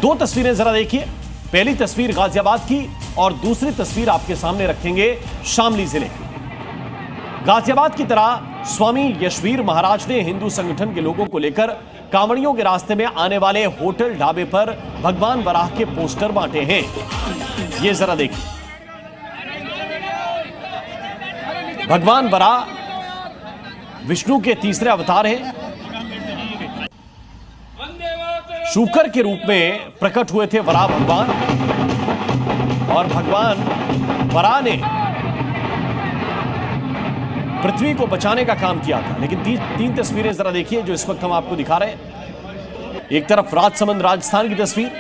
दो तस्वीरें जरा देखिए। पहली तस्वीर गाजियाबाद की और दूसरी तस्वीर आपके सामने रखेंगे शामली जिले की। गाजियाबाद की तरह स्वामी यशवीर महाराज ने हिंदू संगठन के लोगों को लेकर कांवड़ियों के रास्ते में आने वाले होटल ढाबे पर भगवान वराह के पोस्टर बांटे हैं। ये जरा देखिए। भगवान वराह विष्णु के तीसरे अवतार हैं। शूकर के रूप में प्रकट हुए थे वराह भगवान, और भगवान वराह ने पृथ्वी को बचाने का काम किया था। लेकिन तीन तस्वीरें जरा देखिए जो इस वक्त हम आपको दिखा रहे हैं। एक तरफ राजसमंद राजस्थान की तस्वीर,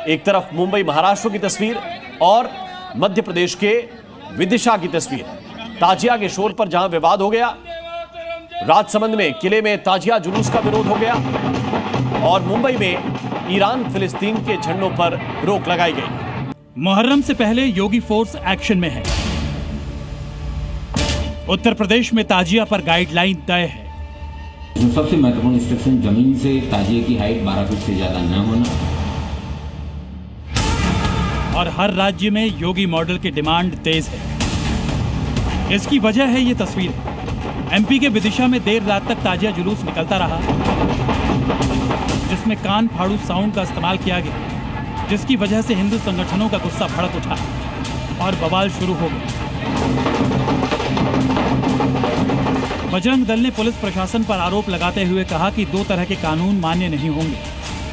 एक तरफ मुंबई महाराष्ट्र की तस्वीर और मध्य प्रदेश के विदिशा की तस्वीर। ताजिया के शोर पर जहां विवाद हो गया, राजसमंद में किले में ताजिया जुलूस का विरोध हो गया और मुंबई में ईरान फिलिस्तीन के झंडों पर रोक लगाई गई। मुहर्रम से पहले योगी फोर्स एक्शन में है। उत्तर प्रदेश में ताजिया पर गाइडलाइन तय है। सबसे महत्वपूर्ण इंस्ट्रक्शन, जमीन से ताजिए की हाइट 12 फीट से ज्यादा न होना। और हर राज्य में योगी मॉडल की डिमांड तेज है। इसकी वजह है ये तस्वीर। एमपी के विदिशा में देर रात तक ताजिया जुलूस निकलता रहा, जिसमें कान फाड़ू साउंड का इस्तेमाल किया गया, जिसकी वजह से हिंदू संगठनों का गुस्सा भड़क उठा और बवाल शुरू हो गया। बजरंग दल ने पुलिस प्रशासन पर आरोप लगाते हुए कहा कि दो तरह के कानून मान्य नहीं होंगे।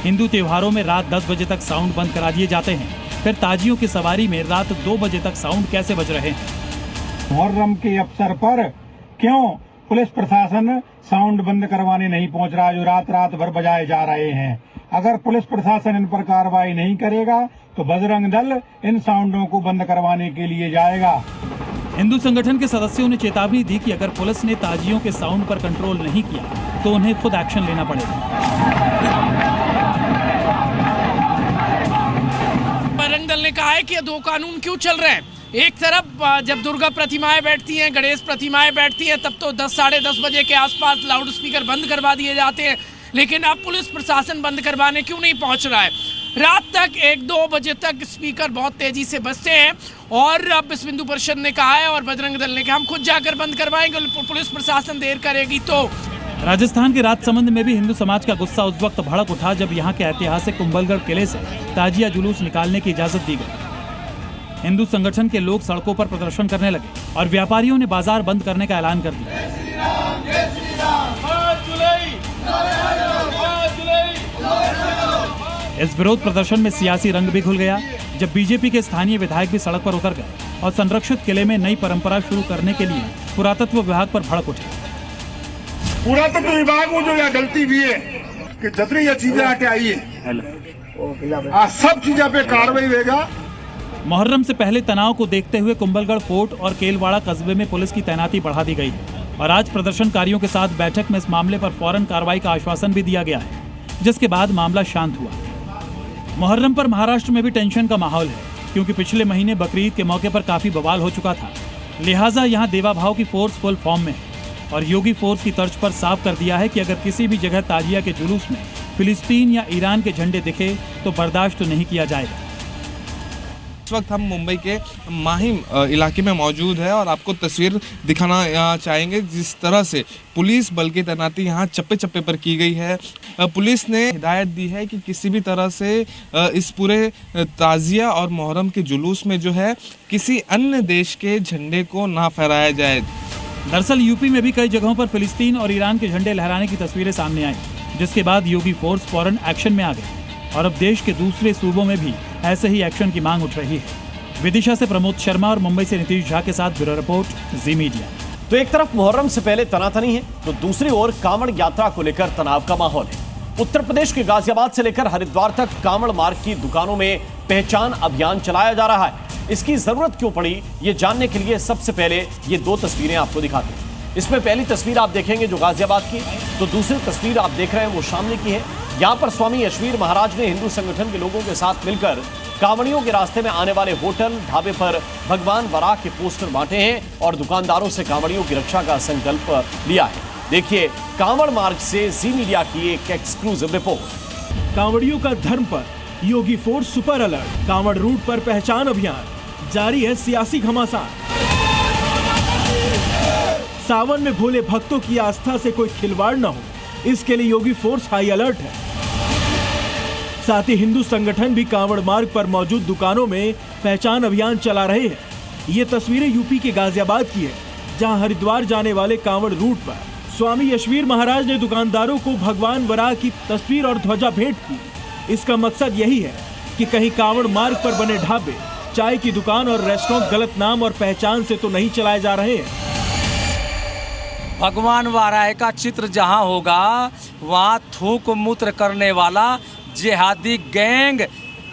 हिंदू त्योहारों में रात 10 बजे तक साउंड बंद करा दिए जाते हैं, फिर ताजियों की सवारी में रात 2 बजे तक साउंड कैसे बज रहे हैं? मुहर्रम के अवसर पर क्यों पुलिस प्रशासन साउंड बंद करवाने नहीं पहुंच रहा, जो रात भर बजाए जा रहे हैं? अगर पुलिस प्रशासन इन पर कार्रवाई नहीं करेगा तो बजरंग दल इन साउंडों को बंद करवाने के लिए जाएगा। हिंदू संगठन के सदस्यों ने चेतावनी दी कि अगर पुलिस ने ताजियों के साउंड पर कंट्रोल नहीं किया तो उन्हें खुद एक्शन लेना पड़ेगा। बजरंग दल ने कहा है कि दो कानून क्यों चल रहे हैं। एक तरफ जब दुर्गा प्रतिमाएं बैठती हैं, गणेश प्रतिमाएं बैठती हैं, तब तो 10 साढ़े 10 बजे के आसपास लाउड स्पीकर बंद करवा दिए जाते हैं, लेकिन अब पुलिस प्रशासन बंद करवाने क्यों नहीं पहुंच रहा है? रात तक 1-2 बजे तक स्पीकर बहुत तेजी से बजते हैं और अब विश्व हिंदू परिषद ने कहा है और बजरंग दल ने कहा हम खुद जाकर बंद करवाएंगे, पुलिस प्रशासन देर करेगी तो। राजस्थान के राजसमंद में भी हिंदू समाज का गुस्सा उस वक्त भड़क उठा जब यहाँ के ऐतिहासिक कुंभलगढ़ किले से ताजिया जुलूस निकालने की इजाजत दी गई। हिंदू संगठन के लोग सड़कों पर प्रदर्शन करने लगे और व्यापारियों ने बाजार बंद करने का ऐलान कर दिया। इस विरोध प्रदर्शन में सियासी रंग भी घुल गया जब बीजेपी के स्थानीय विधायक भी सड़क पर उतर गए और संरक्षित किले में नई परंपरा शुरू करने के लिए पुरातत्व विभाग पर भड़क उठे। पुरातत्व विभाग को जो यह गलती भी है कि जितनी यह चीजें आके आई है सब चीजों पे कार्रवाई होगा। मुहर्रम से पहले तनाव को देखते हुए कुंभलगढ़ फोर्ट और केलवाड़ा कस्बे में पुलिस की तैनाती बढ़ा दी गई है और आज प्रदर्शनकारियों के साथ बैठक में इस मामले पर फौरन कार्रवाई का आश्वासन भी दिया गया है, जिसके बाद मामला शांत हुआ। मुहर्रम पर महाराष्ट्र में भी टेंशन का माहौल है, क्योंकि पिछले महीने बकरीद के मौके पर काफी बवाल हो चुका था। लिहाजा यहाँ देवा भाव की फोर्स फुल फॉर्म में है और योगी फोर्स की तर्ज पर साफ कर दिया है कि अगर किसी भी जगह ताजिया के जुलूस में फिलिस्तीन या ईरान के झंडे दिखे तो बर्दाश्त नहीं किया जाएगा। इस वक्त हम मुंबई के माहिम इलाके में मौजूद है और आपको तस्वीर दिखाना चाहेंगे जिस तरह से पुलिस बल की तैनाती यहाँ चप्पे चप्पे पर की गई है। पुलिस ने हिदायत दी है कि किसी भी तरह से इस पूरे ताजिया और मुहर्रम के जुलूस में जो है किसी अन्य देश के झंडे को ना फहराया जाए। दरअसल यूपी में भी कई जगहों पर फिलिस्तीन और ईरान के झंडे लहराने की तस्वीरें सामने आई, जिसके बाद योगी फोर्स फौरन एक्शन में आ गई और अब देश के दूसरे सूबों में भी ऐसे ही एक्शन की मांग उठ रही है। विदिशा से प्रमोद शर्मा और मुंबई से नीतीश झा के साथ ब्यूरो रिपोर्ट, जी मीडिया। तो एक तरफ मुहर्रम से पहले तनातनी है तो दूसरी ओर कांवड़ यात्रा को लेकर तनाव का माहौल है। उत्तर प्रदेश के गाजियाबाद से लेकर हरिद्वार तक कांवड़ मार्ग की दुकानों में पहचान अभियान चलाया जा रहा है। इसकी जरूरत क्यों पड़ी ये जानने के लिए सबसे पहले ये दो तस्वीरें आपको दिखाते हैं। इसमें पहली तस्वीर आप देखेंगे जो गाजियाबाद की, तो दूसरी तस्वीर आप देख रहे हैं वो शामली की है। यहाँ पर स्वामी यशवीर महाराज ने हिंदू संगठन के लोगों के साथ मिलकर कांवड़ियों के रास्ते में आने वाले होटल ढाबे पर भगवान वराह के पोस्टर बांटे हैं और दुकानदारों से कांवड़ियों की रक्षा का संकल्प लिया है। देखिए कांवड़ मार्ग से जी मीडिया की एक एक्सक्लूसिव रिपोर्ट। कांवड़ियों का धर्म पर Yogi force super alert, Kanwar route पर पहचान अभियान, जारी है सियासी घमासान। सावन में भोले भक्तों की आस्था से कोई खिलवाड़ न हो, इसके लिए योगी फोर्स हाई अलर्ट है। साथ ही हिंदू संगठन भी कांवड़ मार्ग पर मौजूद दुकानों में पहचान अभियान चला रहे हैं। ये तस्वीरें यूपी के गाजियाबाद की है, जहां हरिद्वार जाने वाले कांवड़ रूट पर स्वामी यशवीर महाराज ने दुकानदारों को भगवान वराह की तस्वीर और ध्वजा भेंट की। इसका मकसद यही है कि कहीं कांवड़ मार्ग पर बने ढाबे, चाय की दुकान और रेस्टोरेंट गलत नाम और पहचान से तो नहीं चलाए जा रहे हैं। भगवान वाराह का चित्र जहां होगा वहां थूक मूत्र करने वाला जिहादी गैंग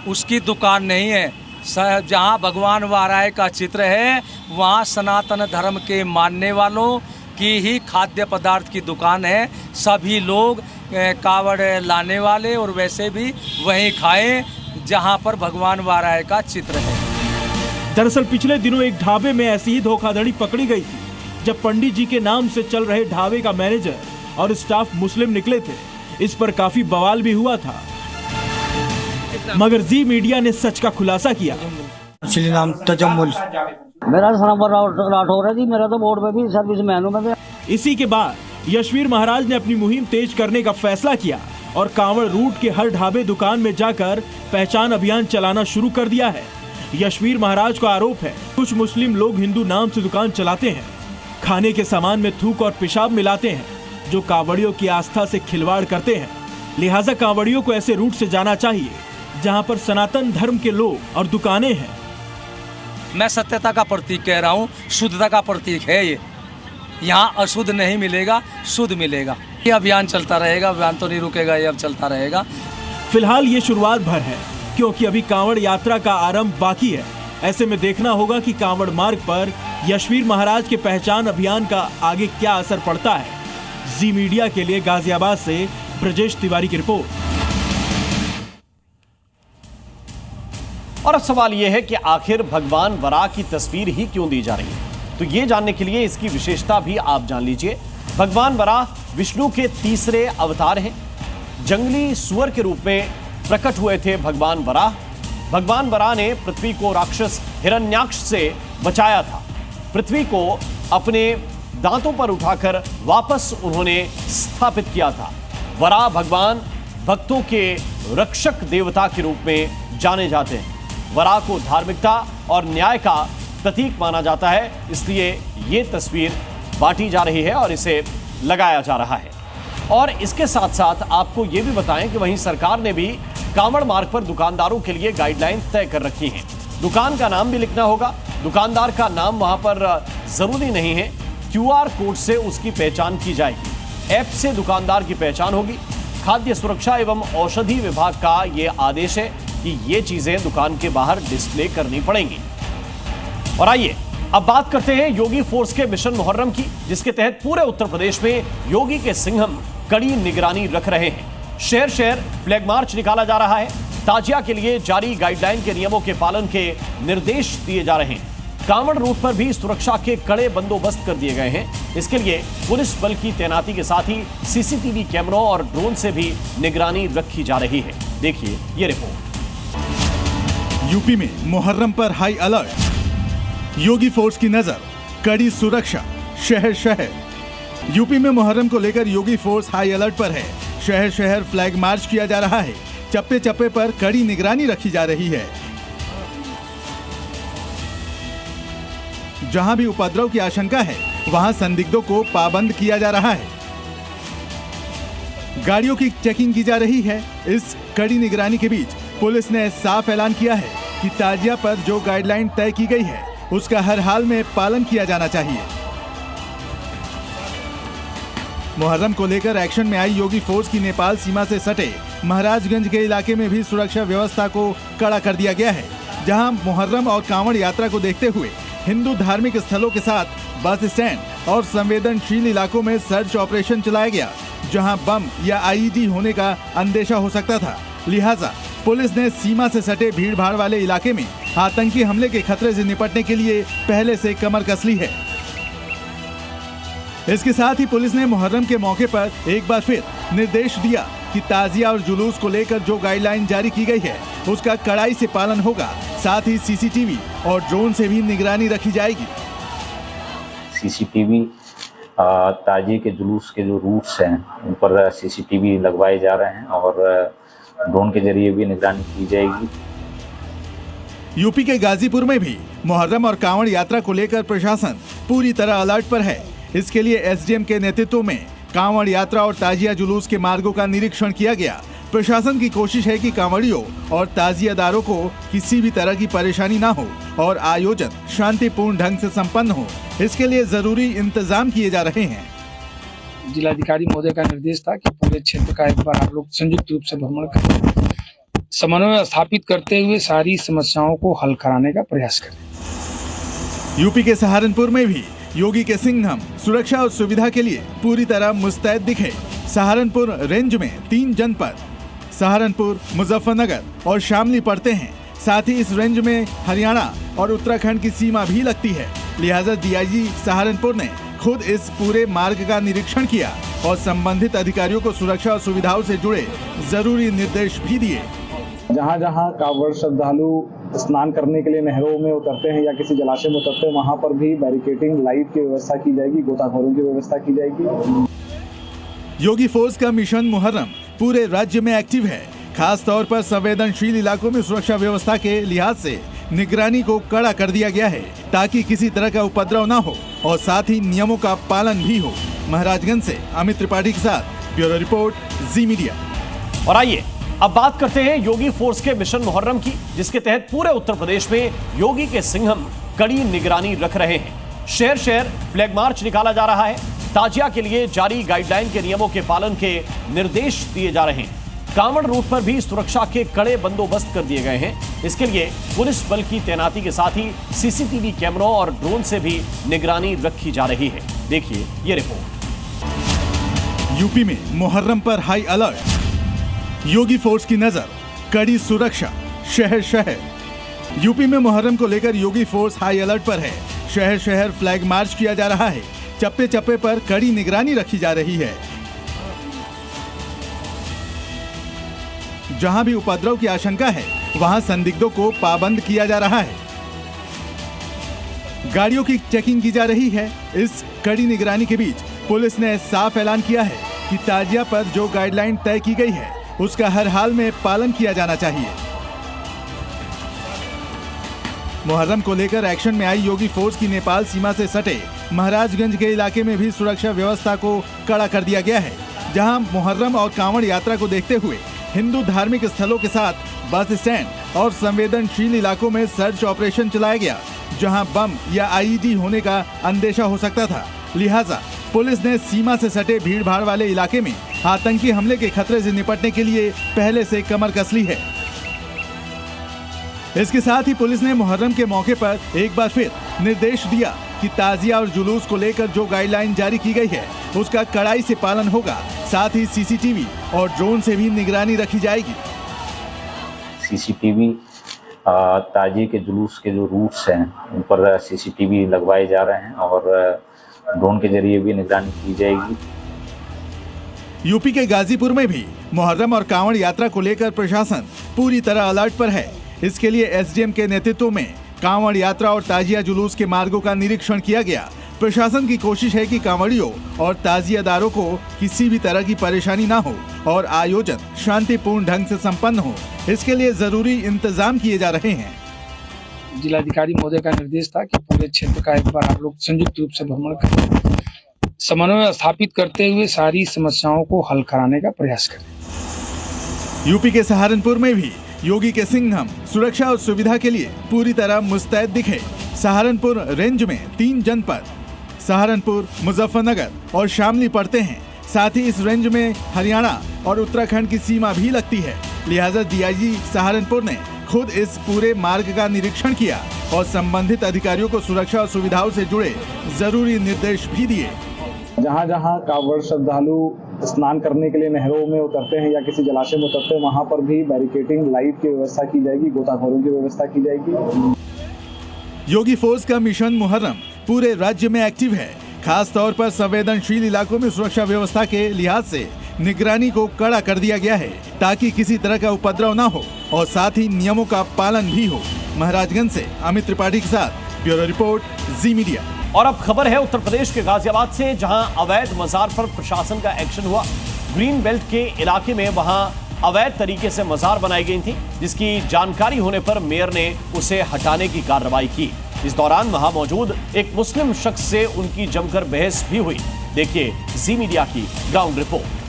उसकी दुकान नहीं है। जहां भगवान वाराह का चित्र है वहां सनातन धर्म के मानने वालों की ही खाद्य पदार्थ की दुकान है। सभी लोग कावड़ लाने वाले और वैसे भी वहीं खाएं जहां पर भगवान वाराह का चित्र है। दरअसल पिछले दिनों एक ढाबे में ऐसी ही धोखाधड़ी पकड़ी गई थी, जब पंडित जी के नाम से चल रहे ढाबे का मैनेजर और स्टाफ मुस्लिम निकले थे। इस पर काफी बवाल भी हुआ था, मगर जी मीडिया ने सच का खुलासा किया। असली नाम तजम्मुल, मेरा नाम राठौर है जी, मेरा तो बोर्ड पे भी सर्विस मैन हूं मैं। इसी के बाद यशवीर महाराज ने अपनी मुहिम तेज करने का फैसला किया और कांवड़ रूट के हर ढाबे दुकान में जाकर पहचान अभियान चलाना शुरू कर दिया है। यशवीर महाराज का आरोप है कुछ मुस्लिम लोग हिंदू नाम से दुकान चलाते हैं, खाने के सामान में थूक और पेशाब मिलाते हैं, जो कांवड़ियों की आस्था से खिलवाड़ करते हैं। लिहाजा कांवड़ियों को ऐसे रूट से जाना चाहिए जहां पर सनातन धर्म के लोग और दुकानें हैं। मैं सत्यता का प्रतीक कह रहा हूँ, शुद्धता का प्रतीक है ये। यहाँ अशुद्ध नहीं मिलेगा, शुद्ध मिलेगा। ये अभियान चलता रहेगा, अभियान तो नहीं रुकेगा, ये अब चलता रहेगा। फिलहाल ये शुरुआत भर है, क्योंकि अभी कांवड़ यात्रा का आरंभ बाकी है। ऐसे में देखना होगा कि कांवड़ मार्ग पर यशवीर महाराज के पहचान अभियान का आगे क्या असर पड़ता है। जी मीडिया के लिए गाजियाबाद से ब्रजेश तिवारी की रिपोर्ट। और अब सवाल यह है कि आखिर भगवान वराह की तस्वीर ही क्यों दी जा रही है? तो ये जानने के लिए इसकी विशेषता भी आप जान लीजिए। भगवान वराह विष्णु के तीसरे अवतार हैं। जंगली सुअर के रूप में प्रकट हुए थे भगवान वराह। भगवान वराह ने पृथ्वी को राक्षस हिरण्याक्ष से बचाया था। पृथ्वी को अपने दांतों पर उठाकर वापस उन्होंने स्थापित किया था। वराह भगवान भक्तों के रक्षक देवता के रूप में जाने जाते हैं। वराह को धार्मिकता और न्याय का प्रतीक माना जाता है, इसलिए ये तस्वीर बांटी जा रही है और इसे लगाया जा रहा है। और इसके साथ साथ आपको ये भी बताएं कि वहीं सरकार ने भी कांवड़ मार्ग पर दुकानदारों के लिए गाइडलाइन तय कर रखी हैं। दुकान का नाम भी लिखना होगा। दुकानदार का नाम वहां पर जरूरी नहीं है, QR कोड से उसकी पहचान की जाएगी। ऐप से दुकानदार की पहचान होगी। खाद्य सुरक्षा एवं औषधि विभाग का यह आदेश है कि ये चीजें दुकान के बाहर डिस्प्ले करनी पड़ेंगी। और आइए अब बात करते हैं योगी फोर्स के मिशन मुहर्रम की, जिसके तहत पूरे उत्तर प्रदेश में योगी के सिंघम कड़ी निगरानी रख रहे हैं। शहर शहर फ्लैग मार्च निकाला जा रहा है। ताजिया के लिए जारी गाइडलाइन के नियमों के पालन के निर्देश दिए जा रहे हैं। कांवड़ रूट पर भी सुरक्षा के कड़े बंदोबस्त कर दिए गए हैं। इसके लिए पुलिस बल की तैनाती के साथ ही CCTV कैमरों और ड्रोन से भी निगरानी रखी जा रही है। देखिए ये रिपोर्ट। यूपी में मुहर्रम पर हाई अलर्ट, योगी फोर्स की नजर, कड़ी सुरक्षा शहर शहर। यूपी में मुहर्रम को लेकर योगी फोर्स हाई अलर्ट पर है। शहर शहर फ्लैग मार्च किया जा रहा है। चप्पे चप्पे पर कड़ी निगरानी रखी जा रही है। जहां भी उपद्रव की आशंका है वहां संदिग्धों को पाबंद किया जा रहा है। गाड़ियों की चेकिंग की जा रही है। इस कड़ी निगरानी के बीच पुलिस ने साफ ऐलान किया है कि ताजिया पर जो गाइडलाइन तय की गई है उसका हर हाल में पालन किया जाना चाहिए। मुहर्रम को लेकर एक्शन में आई योगी फोर्स की नेपाल सीमा से सटे महाराजगंज के इलाके में भी सुरक्षा व्यवस्था को कड़ा कर दिया गया है। जहां मुहर्रम और कांवड़ यात्रा को देखते हुए हिंदू धार्मिक स्थलों के साथ बस स्टैंड और संवेदनशील इलाकों में सर्च ऑपरेशन चलाया गया, जहां बम या IED होने का अंदेशा हो सकता था। लिहाजा पुलिस ने सीमा से सटे भीड़ भाड़ वाले इलाके में आतंकी हमले के खतरे से निपटने के लिए पहले से कमर कस ली है। इसके साथ ही पुलिस ने मुहर्रम के मौके पर एक बार फिर निर्देश दिया कि ताजिया और जुलूस को लेकर जो गाइडलाइन जारी की गई है उसका कड़ाई से पालन होगा। साथ ही सीसीटीवी और ड्रोन से भी निगरानी रखी जाएगी। सीसीटीवी ताजिए के जुलूस के जो रूट्स हैं उन पर सीसीटीवी लगवाए जा रहे हैं और ड्रोन के जरिए भी निगरानी की जाएगी। यूपी के गाजीपुर में भी मुहर्रम और कांवड़ यात्रा को लेकर प्रशासन पूरी तरह अलर्ट पर है। इसके लिए एसडीएम के नेतृत्व में कांवड़ यात्रा और ताजिया जुलूस के मार्गों का निरीक्षण किया गया। प्रशासन की कोशिश है कि कांवड़ियों और ताजियादारों को किसी भी तरह की परेशानी न हो और आयोजन शांतिपूर्ण ढंग से संपन्न हो। इसके लिए जरूरी इंतजाम किए जा रहे हैं। जिलाधिकारी महोदय का निर्देश था कि पूरे क्षेत्र का एक बार आप लोग संयुक्त रूप से भ्रमण करें, समन्वय स्थापित करते हुए सारी समस्याओं को हल कराने का प्रयास करें। यूपी के सहारनपुर में भी योगी के सिंघम सुरक्षा और सुविधा के लिए पूरी तरह मुस्तैद दिखे। सहारनपुर रेंज में 3 जनपद सहारनपुर, मुजफ्फरनगर और शामली पड़ते हैं। साथ ही इस रेंज में हरियाणा और उत्तराखंड की सीमा भी लगती है। लिहाजा डीआईजी सहारनपुर ने खुद इस पूरे मार्ग का निरीक्षण किया और संबंधित अधिकारियों को सुरक्षा और सुविधाओं से जुड़े जरूरी निर्देश भी दिए। जहाँ जहाँ कांवड़ श्रद्धालु स्नान करने के लिए नहरों में उतरते हैं या किसी जलाशय में उतरते हैं, वहाँ पर भी बैरिकेडिंग, लाइट की व्यवस्था की जाएगी, गोताखोरों की व्यवस्था की जाएगी। योगी फोर्स का मिशन मुहर्रम पूरे राज्य में एक्टिव है। खास तौर पर संवेदनशील इलाकों में सुरक्षा व्यवस्था के लिहाज से निगरानी को कड़ा कर दिया गया है ताकि किसी तरह का उपद्रव न हो और साथ ही नियमों का पालन भी हो। महाराजगंज से अमित त्रिपाठी के साथ ब्यूरो रिपोर्ट, जी मीडिया। और आइए अब बात करते हैं योगी फोर्स के मिशन मुहर्रम की, जिसके तहत पूरे उत्तर प्रदेश में योगी के सिंघम कड़ी निगरानी रख रहे हैं। शहर शहर फ्लैग मार्च निकाला जा रहा है। ताजिया के लिए जारी गाइडलाइन के नियमों के पालन के निर्देश दिए जा रहे हैं। कांवड़ रूट पर भी सुरक्षा के कड़े बंदोबस्त कर दिए गए हैं। इसके लिए पुलिस बल की तैनाती के साथ ही सीसीटीवी कैमरों और ड्रोन से भी निगरानी रखी जा रही है। देखिए ये रिपोर्ट। यूपी में मुहर्रम पर हाई अलर्ट। योगी फोर्स की नजर, कड़ी सुरक्षा शहर शहर। यूपी में मुहर्रम को लेकर योगी फोर्स हाई अलर्ट पर है। शहर शहर फ्लैग मार्च किया जा रहा है। चप्पे चप्पे पर कड़ी निगरानी रखी जा रही है। जहां भी उपद्रव की आशंका है वहां संदिग्धों को पाबंद किया जा रहा है। गाड़ियों की चेकिंग की जा रही है। इस कड़ी निगरानी के बीच पुलिस ने साफ ऐलान किया है कि ताजिया पर जो गाइडलाइन तय की गई है उसका हर हाल में पालन किया जाना चाहिए। मुहर्रम को लेकर एक्शन में आई योगी फोर्स की नेपाल सीमा से सटे महाराजगंज के इलाके में भी सुरक्षा व्यवस्था को कड़ा कर दिया गया है। जहां मुहर्रम और कांवड़ यात्रा को देखते हुए हिंदू धार्मिक स्थलों के साथ बस स्टैंड और संवेदनशील इलाकों में सर्च ऑपरेशन चलाया गया, जहां बम या आईईडी होने का अंदेशा हो सकता था। लिहाजा पुलिस ने सीमा से सटे भीड़ भाड़ वाले इलाके में आतंकी हमले के खतरे से निपटने के लिए पहले से कमर कस ली है। इसके साथ ही पुलिस ने मुहर्रम के मौके पर एक बार फिर निर्देश दिया कि ताजिया और जुलूस को लेकर जो गाइडलाइन जारी की गई है उसका कड़ाई से पालन होगा। साथ ही सीसीटीवी और ड्रोन से भी निगरानी रखी जाएगी। सीसीटीवी ताजिए के जुलूस के जो रूट्स हैं उन पर सीसीटीवी लगवाए जा रहे हैं और ड्रोन के जरिए भी निगरानी की जाएगी। यूपी के गाजीपुर में भी मुहर्रम और कांवड़ यात्रा को लेकर प्रशासन पूरी तरह अलर्ट पर है। इसके लिए एसडीएम के नेतृत्व में कांवड़ यात्रा और ताजिया जुलूस के मार्गों का निरीक्षण किया गया। प्रशासन की कोशिश है कि कांवड़ियों और ताजियादारों को किसी भी तरह की परेशानी न हो और आयोजन शांतिपूर्ण ढंग से संपन्न हो। इसके लिए जरूरी इंतजाम किए जा रहे हैं। जिलाधिकारी महोदय का निर्देश था कि पूरे क्षेत्र का एक बार आप लोग संयुक्त रूप से भ्रमण करें, समन्वय स्थापित करते हुए सारी समस्याओं को हल कराने का प्रयास करें। यूपी के सहारनपुर में भी योगी के सिंघम सुरक्षा और सुविधा के लिए पूरी तरह मुस्तैद दिखे। सहारनपुर रेंज में 3 जनपद सहारनपुर, मुजफ्फरनगर और शामली पड़ते हैं। साथ ही इस रेंज में हरियाणा और उत्तराखंड की सीमा भी लगती है। लिहाजा डीआईजी सहारनपुर ने खुद इस पूरे मार्ग का निरीक्षण किया और संबंधित अधिकारियों को सुरक्षा और सुविधाओं से जुड़े जरूरी निर्देश भी दिए। जहाँ जहाँ कांवड़ श्रद्धालु स्नान करने के लिए नहरों में उतरते हैं या किसी जलाशय में उतरते हैं, वहाँ पर भी बैरिकेडिंग, लाइट की व्यवस्था की जाएगी, गोताखोरों की व्यवस्था की जाएगी। योगी फोर्स का मिशन मुहर्रम पूरे राज्य में एक्टिव है। खास तौर पर संवेदनशील इलाकों में सुरक्षा व्यवस्था के लिहाज से निगरानी को कड़ा कर दिया गया है ताकि किसी तरह का उपद्रव न हो और साथ ही नियमों का पालन भी हो। महाराजगंज से अमित त्रिपाठी के साथ ब्यूरो रिपोर्ट, जी मीडिया। और अब खबर है उत्तर प्रदेश के गाजियाबाद से, जहां अवैध मजार पर प्रशासन का एक्शन हुआ। ग्रीन बेल्ट के इलाके में वहां अवैध तरीके से मजार बनाई गई थी, जिसकी जानकारी होने पर मेयर ने उसे हटाने की कार्रवाई की। इस दौरान वहां मौजूद एक मुस्लिम शख्स से उनकी जमकर बहस भी हुई। देखिए जी मीडिया की ग्राउंड रिपोर्ट।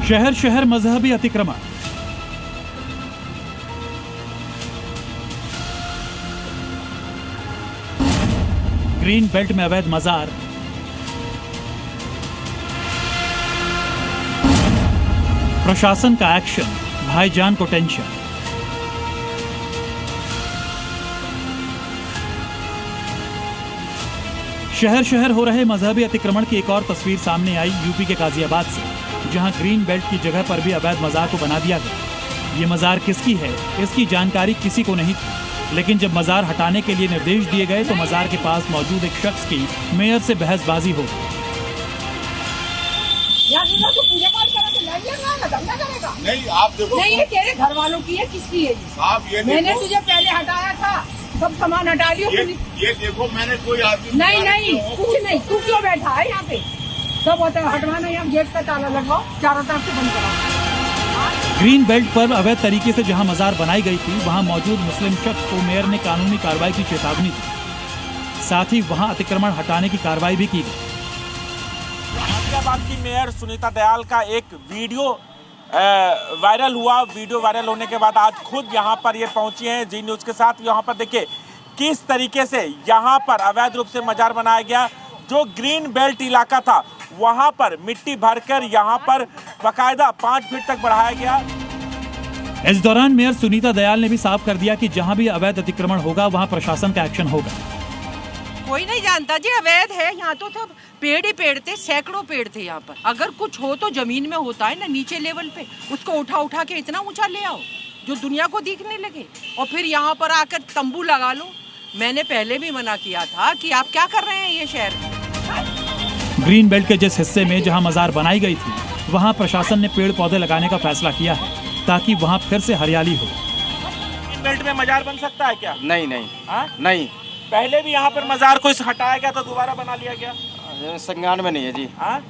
शहर शहर मजहबी अतिक्रमण। ग्रीन बेल्ट में अवैध मजार। प्रशासन का एक्शन, भाईजान को टेंशन। शहर शहर हो रहे मजहबी अतिक्रमण की एक और तस्वीर सामने आई यूपी के गाजियाबाद से, जहां ग्रीन बेल्ट की जगह पर भी अवैध मजार को बना दिया गया। ये मजार किसकी है, इसकी जानकारी किसी को नहीं थी, लेकिन जब मजार हटाने के लिए निर्देश दिए गए तो मजार के पास मौजूद एक शख्स की मेयर से बहसबाजी हो गई। नहीं, आप देखो, नहीं, ये तेरे घर वालों की है, किसकी है? आप ये मैंने तुझे पहले हटाया था, सब सामान हटा लियो। ये देखो, मैंने कोई आदमी नहीं कुछ नहीं, तू क्यों बैठा है यहाँ पे? सब होता है हटवाना, यहाँ गेट का ताला लगाओ, चारों तरफ से बंद कराओ। ग्रीन बेल्ट पर अवैध तरीके से जहां मजार बनाई गई थी, वहां मौजूद मुस्लिम शख्स को मेयर ने कानूनी कार्रवाई की चेतावनी दी। साथ ही वहां अतिक्रमण हटाने की कार्रवाई भी की गई। गाजियाबाद की मेयर सुनीता दयाल का एक वीडियो वायरल हुआ। वीडियो वायरल होने के बाद आज खुद यहाँ पर ये पहुंची हैं जी न्यूज़ के साथ। यहाँ पर देखिए किस तरीके से यहाँ पर अवैध रूप से मजार बनाया गया। जो ग्रीन बेल्ट इलाका था वहाँ पर मिट्टी भरकर यहाँ पर बाकायदा 5 फीट तक बढ़ाया गया। इस दौरान मेयर सुनीता दयाल ने भी साफ कर दिया कि जहाँ भी अवैध अतिक्रमण होगा वहाँ प्रशासन का एक्शन होगा। कोई नहीं जानता जी, अवैध है यहाँ तो सब पेड़ ही पेड़ थे, सैकड़ों पेड़ थे यहाँ पर। अगर कुछ हो तो जमीन में होता है ना, नीचे लेवल पे, उसको उठा के इतना ऊंचा ले आओ जो दुनिया को दिखने लगे, और फिर यहाँ पर आकर तंबू लगा लो। मैंने पहले भी मना किया था कि आप क्या कर रहे हैं ये शहर में। ग्रीन बेल्ट के जिस हिस्से में जहाँ मजार बनाई गई थी वहाँ प्रशासन ने पेड़ पौधे लगाने का फैसला किया है ताकि वहाँ फिर से हरियाली हो। ग्रीन बेल्ट में मजार बन सकता है क्या? नहीं। नहीं, पहले भी यहाँ पर मजार को हटाया गया तो दोबारा बना लिया गया। संज्ञान में नहीं है जी।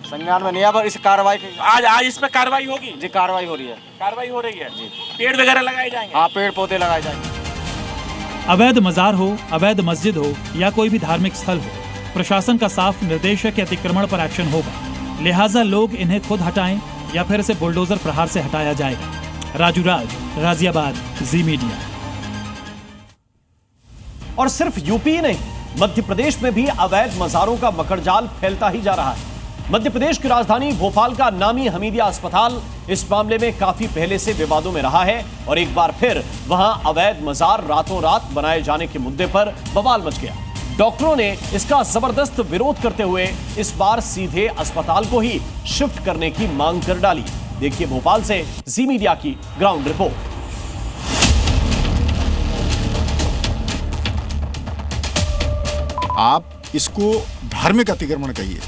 संज्ञान में नहीं है, पर इस कार्रवाई आज इस पे कार्रवाई होगी जी। कार्रवाई हो रही है। कार्रवाई हो रही है जी। पेड़ वगैरह लगाए जाएंगे। हाँ, पेड़ पौधे लगाए जाएंगे। अवैध मजार हो, अवैध मस्जिद हो या कोई भी धार्मिक स्थल हो, प्रशासन का साफ निर्देश है कि अतिक्रमण पर एक्शन होगा। लिहाजा लोग इन्हें खुद हटाएं या फिर इसे बुलडोजर प्रहार से हटाया जाएगा। राजू राज, गाजियाबाद, जी मीडिया। और सिर्फ यूपी ही नहीं, मध्य प्रदेश में भी अवैध मजारों का मकड़जाल फैलता ही जा रहा है। मध्य प्रदेश की राजधानी भोपाल का नामी हमीदिया अस्पताल इस मामले में काफी पहले से विवादों में रहा है और एक बार फिर वहां अवैध मजार रातों रात बनाए जाने के मुद्दे पर बवाल मच गया। डॉक्टरों ने इसका जबरदस्त विरोध करते हुए इस बार सीधे अस्पताल को ही शिफ्ट करने की मांग कर डाली। देखिए भोपाल से जी मीडिया की ग्राउंड रिपोर्ट। आप इसको धार्मिक अतिक्रमण कहिए।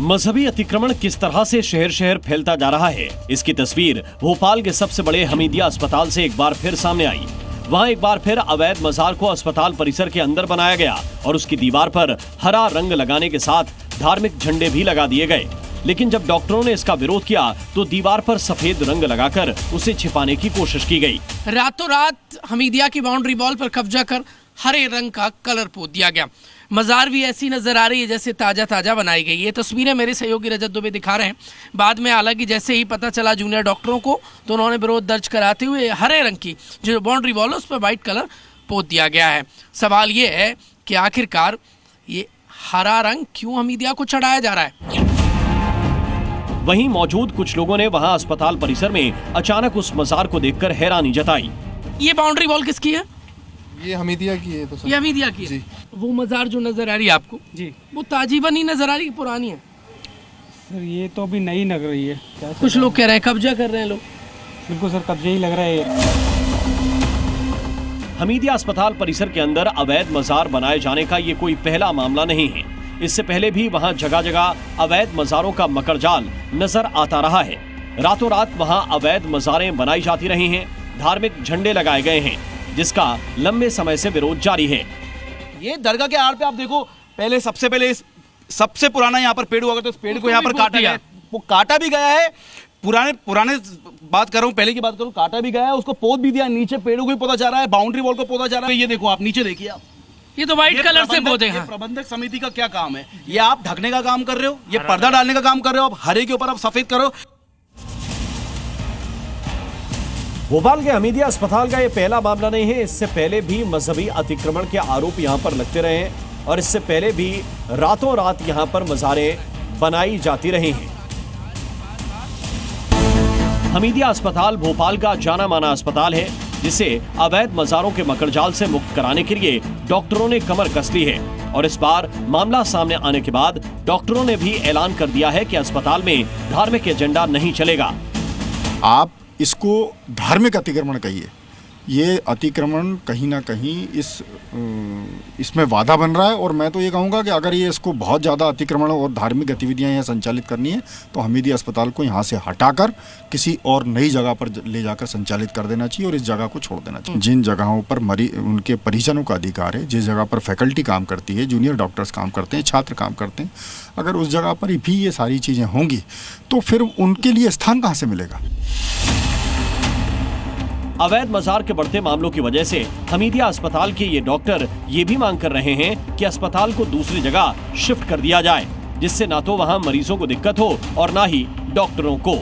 मजहबी अतिक्रमण किस तरह से शहर शहर फैलता जा रहा है, इसकी तस्वीर भोपाल के सबसे बड़े हमीदिया अस्पताल से एक बार फिर सामने आई। वहां एक बार फिर अवैध मजार को अस्पताल परिसर के अंदर बनाया गया और उसकी दीवार पर हरा रंग लगाने के साथ धार्मिक झंडे भी लगा दिए गए। लेकिन जब डॉक्टरों ने इसका विरोध किया तो दीवार पर सफेद रंग लगाकर उसे छिपाने की कोशिश की गई। रातों रात हमीदिया की बाउंड्री वॉल पर कब्जा कर हरे रंग का कलर पोत दिया गया। मजार भी ऐसी नजर आ रही है जैसे ताजा बनाई गई। ये तस्वीरें मेरे सहयोगी रजत दुबे दिखा रहे हैं। बाद में हालांकि जैसे ही पता चला जूनियर डॉक्टरों को तो उन्होंने विरोध दर्ज कराते हुए हरे रंग की जो बाउंड्री वॉल है उस पर व्हाइट कलर पोत दिया गया है। सवाल ये है कि आखिरकार ये हरा रंग क्यों हमीदिया को चढ़ाया जा रहा है। वहीं मौजूद कुछ लोगों ने वहां अस्पताल परिसर में अचानक उस मजार को देखकर हैरानी जताई। ये बाउंड्री वॉल किसकी है? ये हमीदिया की है। तो सर ये हमीदिया की है। वो मजार जो नजर आ रही है आपको जी, वो ताजी बनी नजर आ रही है, पुरानी है? सर ये तो अभी नई लग रही है। कुछ लोग कह रहे हैं कब्जा कर रहे हैं लोग। बिल्कुल सर, कब्जा ही लग रहा है। हमीदिया अस्पताल परिसर के अंदर अवैध मजार बनाए जाने का ये कोई पहला मामला नहीं है। इससे पहले भी वहां जगह जगह अवैध मजारों का मकड़जाल नजर आता रहा है। रातों रात वहां अवैध मजारें बनाई जाती रही हैं, धार्मिक झंडे लगाए गए हैं, जिसका लंबे समय से विरोध जारी है। ये दरगाह के आड़ पे आप देखो, पहले सबसे पुराना यहाँ पर पेड़ हुआ करता, तो इस पेड़ को यहाँ पर काटा गया, वो काटा भी गया है। पुराने बात कर रहा हूँ, पहले की बात करूँ, काटा भी गया है, उसको पोत भी दिया, नीचे पेड़ों को भी पोता जा रहा है, बाउंड्री वॉल को पोता जा रहा है। ये देखो आप नीचे देखिए, आप ये तो व्हाइट कलर से पोते हैं। प्रबंधक समिति का क्या काम है? ये आप ढकने का काम कर रहे हो, ये पर्दा डालने का काम कर रहे हो, आप हरे के ऊपर आप सफेद करो। भोपाल के हमीदिया अस्पताल का यह पहला मामला नहीं है। इससे पहले भी मजहबी अतिक्रमण के आरोप यहां पर लगते रहे हैं और इससे पहले भी रातों रात यहां पर मजारें बनाई जाती रही हैं। हमीदिया अस्पताल भोपाल का जाना माना अस्पताल है, जिसे अवैध मजारों के मकड़जाल से मुक्त कराने के लिए डॉक्टरों ने कमर कस ली है। और इस बार मामला सामने आने के बाद डॉक्टरों ने भी ऐलान कर दिया है कि अस्पताल में धार्मिक एजेंडा नहीं चलेगा। आप इसको धार्मिक अतिक्रमण कहिए, ये अतिक्रमण कहीं ना कहीं इसमें बाधा बन रहा है। और मैं तो ये कहूँगा कि अगर ये इसको बहुत ज़्यादा अतिक्रमण और धार्मिक गतिविधियाँ यहाँ संचालित करनी है तो हमीदिया अस्पताल को यहाँ से हटाकर किसी और नई जगह पर ले जाकर संचालित कर देना चाहिए और इस जगह को छोड़ देना चाहिए। जिन जगहों पर उनके परिजनों का अधिकार है, जिस जगह पर फैकल्टी काम करती है, जूनियर डॉक्टर्स काम करते हैं, छात्र काम करते हैं, अगर उस जगह पर भी ये सारी चीज़ें होंगी तो फिर उनके लिए स्थान कहाँ से मिलेगा? अवैध मजार के बढ़ते मामलों की वजह से हमीदिया अस्पताल के ये डॉक्टर ये भी मांग कर रहे हैं कि अस्पताल को दूसरी जगह शिफ्ट कर दिया जाए, जिससे ना तो वहां मरीजों को दिक्कत हो और ना ही डॉक्टरों को।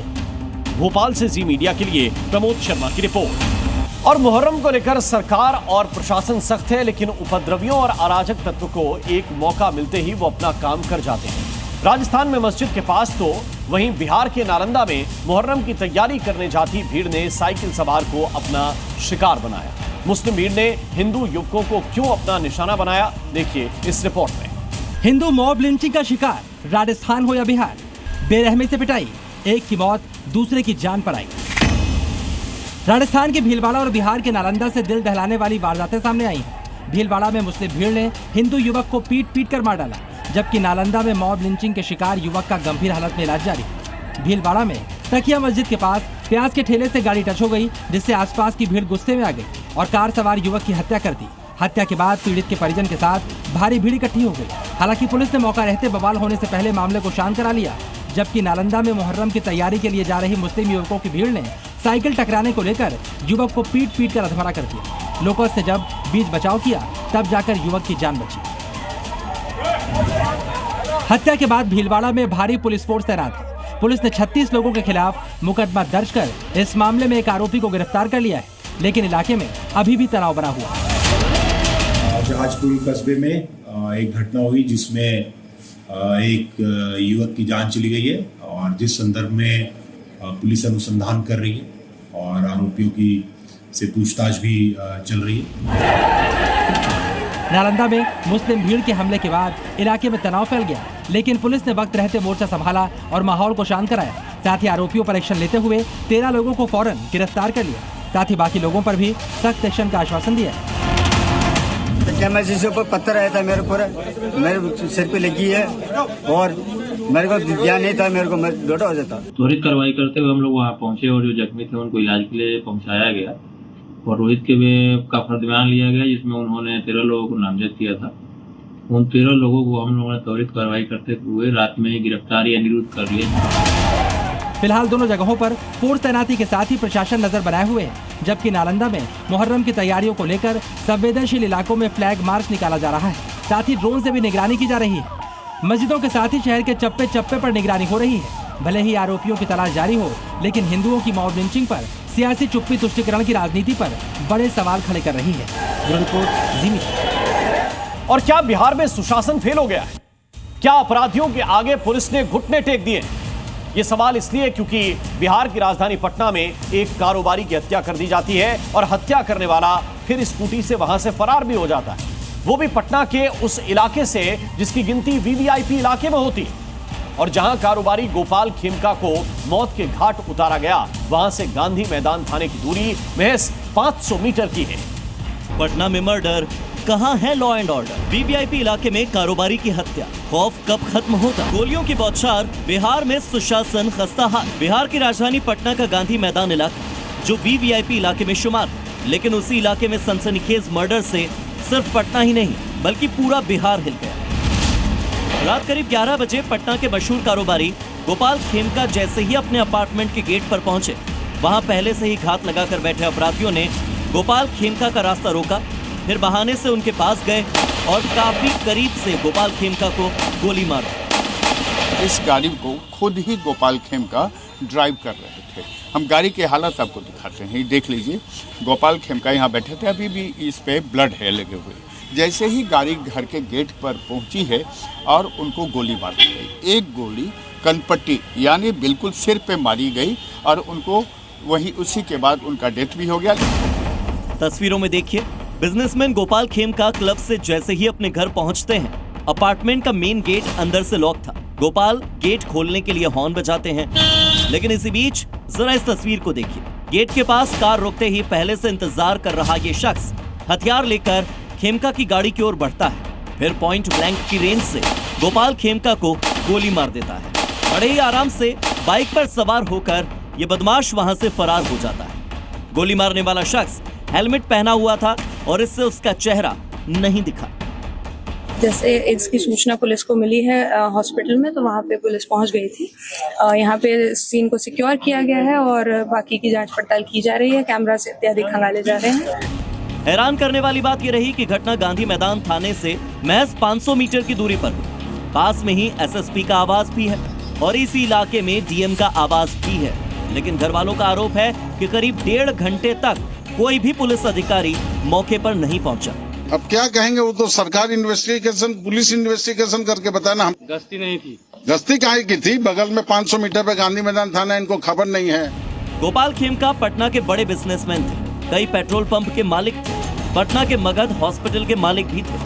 भोपाल से जी मीडिया के लिए प्रमोद शर्मा की रिपोर्ट। और मुहर्रम को लेकर सरकार और प्रशासन सख्त है, लेकिन उपद्रवियों और अराजक तत्व को एक मौका मिलते ही वो अपना काम कर जाते हैं। राजस्थान में मस्जिद के पास तो वहीं बिहार के नालंदा में मुहर्रम की तैयारी करने जाती भीड़ ने साइकिल सवार को अपना शिकार बनाया। मुस्लिम भीड़ ने हिंदू युवकों को क्यों अपना निशाना बनाया, देखिए इस रिपोर्ट में। हिंदू मॉब लिंचिंग का शिकार, राजस्थान हो या बिहार, बेरहमी से पिटाई, एक की मौत दूसरे की जान पर आई। राजस्थान के भीलवाड़ा और बिहार के नालंदा से दिल दहलाने वाली वारदातें सामने आई हैं। भीलवाड़ा में मुस्लिम भीड़ ने हिंदू युवक को पीट कर मार डाला, जबकि नालंदा में मॉब लिंचिंग के शिकार युवक का गंभीर हालत में इलाज जारी। भीलवाड़ा में तकिया मस्जिद के पास प्याज के ठेले से गाड़ी टच हो गई, जिससे आसपास की भीड़ गुस्से में आ गई और कार सवार युवक की हत्या कर दी। हत्या के बाद पीड़ित के परिजन के साथ भारी भीड़ इकट्ठी हो गई। हालांकि पुलिस ने मौका रहते बवाल होने से पहले मामले को शांत करा लिया, जबकि नालंदा में मुहर्रम की तैयारी के लिए जा रही मुस्लिम युवकों की भीड़ ने साइकिल टकराने को लेकर युवक को पीट कर अधमरा कर दिया। लोगों से जब बीच बचाव किया तब जाकर युवक की जान बची। हत्या के बाद भीलवाड़ा में भारी पुलिस फोर्स तैनात है। पुलिस ने 36 लोगों के खिलाफ मुकदमा दर्ज कर इस मामले में एक आरोपी को गिरफ्तार कर लिया है, लेकिन इलाके में अभी भी तनाव बना हुआ है। जहाजपुर कस्बे में एक घटना हुई जिसमें एक युवक की जान चली गई है और जिस संदर्भ में पुलिस अनुसंधान कर रही है और आरोपियों की से पूछताछ भी चल रही है। नालंदा में मुस्लिम भीड़ के हमले के बाद इलाके में तनाव फैल गया, लेकिन पुलिस ने वक्त रहते मोर्चा संभाला और माहौल को शांत कराया। साथ ही आरोपियों पर एक्शन लेते हुए 13 लोगों को फौरन गिरफ्तार कर लिया। साथ ही बाकी लोगों पर भी सख्त एक्शन का आश्वासन दिया। जिसके ऊपर पत्थर आया था मेरे सिर पे लगी है और मेरे को ध्यान नहीं था, मेरे को लोटा हो जाता। त्वरित कार्रवाई करते हुए हम लोग वहाँ पहुँचे और जो जख्मी थे उनको इलाज के लिए पहुँचाया गया और रोहित के का फर्द बयान लिया गया, जिसमें उन्होंने 13 लोगों को नामजद किया था। उन 13 लोगों को हम लोगों ने त्वरित कार्रवाई करते हुए रात में गिरफ्तार या निरुद्ध कर लिया। फिलहाल दोनों जगहों पर फोर्स तैनाती के साथ ही प्रशासन नजर बनाए हुए है, जबकि नालंदा में मुहर्रम की तैयारियों को लेकर संवेदनशील इलाकों में फ्लैग मार्च निकाला जा रहा है। साथ ही ड्रोन से भी निगरानी की जा रही है। मस्जिदों के साथ ही शहर के चप्पे चप्पे पर निगरानी हो रही है। भले ही आरोपियों की तलाश जारी हो, लेकिन हिंदुओं की मॉब लिंचिंग पर सियासी चुप्पी तुष्टीकरण की राजनीति पर बड़े सवाल खड़े कर रही है। और क्या बिहार में सुशासन फेल हो गया है? क्या अपराधियों के आगे पुलिस ने घुटने टेक दिए? ये सवाल इसलिए क्योंकि बिहार की राजधानी पटना में एक कारोबारी की हत्या कर दी जाती है और हत्या करने वाला फिर स्कूटी से वहां से फरार भी हो जाता है, वो भी पटना के उस इलाके से जिसकी गिनती वीवीआईपी इलाके में होती है। और जहां कारोबारी गोपाल खेमका को मौत के घाट उतारा गया, वहां से गांधी मैदान थाने की दूरी महज 500 मीटर की है। पटना में मर्डर, कहां है लॉ एंड ऑर्डर? वीवीआईपी इलाके में कारोबारी की हत्या, खौफ कब खत्म होगा? गोलियों की बौछार, बिहार में सुशासन खस्ताहाल। बिहार की राजधानी पटना का गांधी मैदान इलाका जो वीवीआईपी इलाके में शुमार, लेकिन उसी इलाके में सनसनीखेज मर्डर से सिर्फ पटना ही नहीं बल्कि पूरा बिहार हिल गया। रात करीब 11 बजे पटना के मशहूर कारोबारी गोपाल खेमका जैसे ही अपने अपार्टमेंट के गेट पर पहुंचे, वहां पहले से ही घात लगाकर बैठे अपराधियों ने गोपाल खेमका का रास्ता रोका, फिर बहाने से उनके पास गए और काफी करीब से गोपाल खेमका को गोली मारी। इस गाड़ी को खुद ही गोपाल खेमका ड्राइव कर रहे थे। हम गाड़ी की हालत आपको दिखाते हैं, देख लीजिए। गोपाल खेमका यहाँ बैठे थे, अभी भी इस पे ब्लड है लगे हुए। जैसे ही गाड़ी घर के गेट पर पहुंची है और उनको गोली मार दी गई। एक गोली कनपट्टी यानी बिल्कुल सिर पे मारी गई और उनको वही उसी के बाद उनका डेथ भी हो गया। तस्वीरों में देखिए, बिजनेसमैन गोपाल खेमका क्लब से जैसे ही अपने घर पहुंचते हैं, अपार्टमेंट का मेन गेट अंदर से लॉक था। गोपाल गेट खोलने के लिए हॉर्न बजाते हैं, लेकिन इसी बीच जरा इस तस्वीर को देखिए। गेट के पास कार रोकते ही पहले से इंतजार कर रहा ये शख्स हथियार लेकर खेमका की गाड़ी की ओर बढ़ता है, फिर पॉइंट ब्लैंक की रेंज से गोपाल खेमका को गोली मार देता है। बड़े ही आराम से बाइक पर सवार होकर ये बदमाश वहां से फरार हो जाता है। गोली मारने वाला शख्स हेलमेट पहना हुआ था और इससे उसका चेहरा नहीं दिखा। जैसे इसकी सूचना पुलिस को मिली है हॉस्पिटल में, तो वहाँ पे पुलिस पहुँच गई थी। यहाँ पे सीन को सिक्योर किया गया है और बाकी की जांच पड़ताल की जा रही है। कैमरा से इत्यादि खंगाले जा रहे हैं। हैरान करने वाली बात यह रही कि घटना गांधी मैदान थाने से महज 500 मीटर की दूरी पर हुई। पास में ही एसएसपी का आवास भी है और इसी इलाके में डीएम का आवास भी है, लेकिन घर वालों का आरोप है कि करीब 1.5 घंटे तक कोई भी पुलिस अधिकारी मौके पर नहीं पहुंचा। अब क्या कहेंगे, वो तो सरकार इन्वेस्टिगेशन, पुलिस इन्वेस्टिगेशन करके बताना। हम गश्ती नहीं थी। गश्ती काहे की थी? बगल में 500 मीटर पे गांधी मैदान थाना, इनको खबर नहीं है। गोपाल खेमका पटना के बड़े बिजनेसमैन थे, कई पेट्रोल पंप के मालिक थे, पटना के मगध हॉस्पिटल के मालिक भी थे।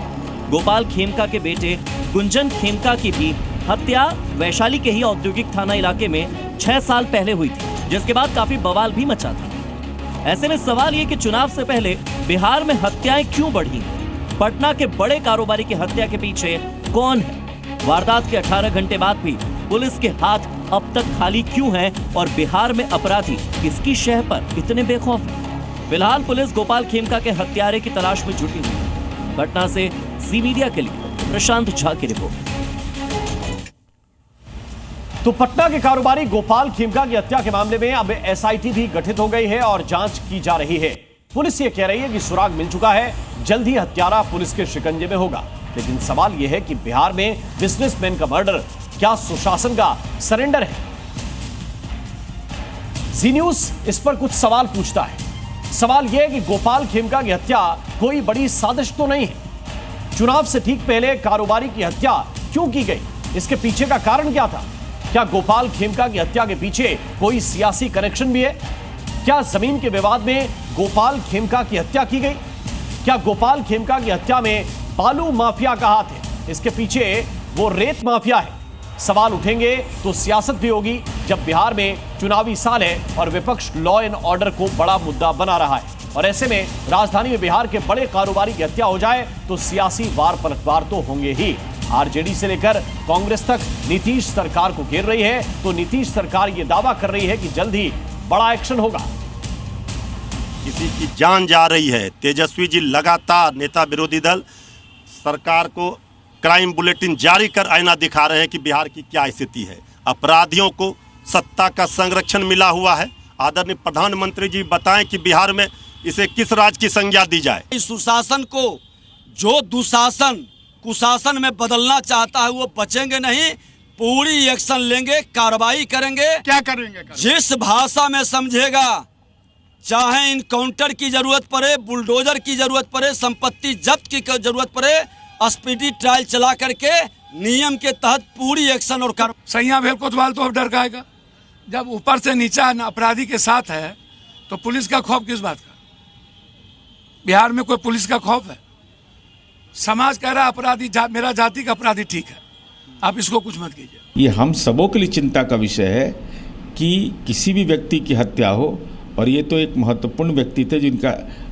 गोपाल खेमका के बेटे गुंजन खेमका की भी हत्या वैशाली के ही औद्योगिक थाना इलाके में 6 साल पहले हुई थी, जिसके बाद काफी बवाल भी मचा था। ऐसे में सवाल ये कि चुनाव से पहले बिहार में हत्याएं क्यों बढ़ी? पटना के बड़े कारोबारी की हत्या के पीछे कौन है? वारदात के 18 घंटे बाद भी पुलिस के हाथ अब तक खाली क्यों हैं और बिहार में अपराधी किसकी शह पर इतने बेखौफ हैं? फिलहाल पुलिस गोपाल खेमका के हत्यारे की तलाश में जुटी हुई है। पटना से जी मीडिया के लिए प्रशांत झा की रिपोर्ट। तो पटना के कारोबारी गोपाल खेमका की हत्या के मामले में अब एसआईटी भी गठित हो गई है और जांच की जा रही है। पुलिस ये कह रही है कि सुराग मिल चुका है, जल्द ही हत्यारा पुलिस के शिकंजे में होगा। लेकिन सवाल यह है कि बिहार में बिजनेसमैन का मर्डर क्या सुशासन का सरेंडर है? जी न्यूज इस पर कुछ सवाल पूछता है। सवाल यह है कि गोपाल खेमका की हत्या कोई बड़ी साजिश तो नहीं है? चुनाव से ठीक पहले कारोबारी की हत्या क्यों की गई? इसके पीछे का कारण क्या था? क्या गोपाल खेमका की हत्या के पीछे कोई सियासी कनेक्शन भी है? क्या जमीन के विवाद में गोपाल खेमका की हत्या की गई? क्या गोपाल खेमका की हत्या में बालू माफिया का हाथ है? इसके पीछे वो रेत माफिया है? सवाल उठेंगे तो सियासत भी होगी, जब बिहार में चुनावी साल है और विपक्ष लॉ एंड ऑर्डर को बड़ा मुद्दा बना रहा है। और ऐसे में राजधानी में बिहार के बड़े कारोबारी की हत्या हो जाए तो सियासी वार पलटवार तो होंगे ही। आरजेडी से लेकर कांग्रेस तक नीतीश सरकार को घेर रही है, तो नीतीश सरकार यह दावा कर रही है कि जल्द ही बड़ा एक्शन होगा। किसी की जान जा रही है। तेजस्वी जी लगातार नेता विरोधी दल सरकार को क्राइम बुलेटिन जारी कर आईना दिखा रहे हैं कि बिहार की क्या स्थिति है। अपराधियों को सत्ता का संरक्षण मिला हुआ है। आदरणीय प्रधानमंत्री जी बताएं कि बिहार में इसे किस राज्य की संज्ञा दी जाए। इस सुशासन को जो दुशासन कुशासन में बदलना चाहता है वो बचेंगे नहीं, पूरी एक्शन लेंगे, कार्रवाई करेंगे। क्या करेंगे? जिस भाषा में समझेगा, चाहे इनकाउंटर की जरूरत पड़े, बुलडोजर की जरूरत पड़े, संपत्ति जब्त की जरूरत पड़े, स्पीडी ट्रायल चला करके नियम के तहत पूरी एक्शन और कार्रवाई। सैया भेल कोतवाल तो अब डर गाएगा। जब ऊपर से नीचा अपराधी के साथ है तो पुलिस का खौफ किस बात का? बिहार में कोई पुलिस का खौफ है? समाज कह रहा अपराधी मेरा जाति का अपराधी ठीक है, आप इसको कुछ मत कीजिए। ये हम सबों के लिए चिंता का विषय है कि किसी भी व्यक्ति की हत्या हो, और ये तो एक महत्वपूर्ण व्यक्ति थे जिनका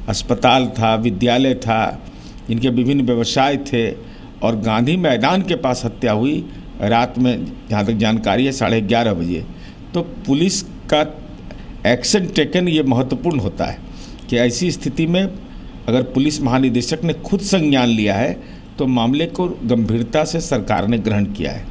अस्पताल था, विद्यालय था, इनके विभिन्न व्यवसाय थे और गांधी मैदान के पास हत्या हुई रात में, जहाँ तक जानकारी है 11:30 बजे। तो पुलिस का एक्शन टेकन ये महत्वपूर्ण होता है कि ऐसी स्थिति में अगर पुलिस महानिदेशक ने खुद संज्ञान लिया है तो मामले को गंभीरता से सरकार ने ग्रहण किया है।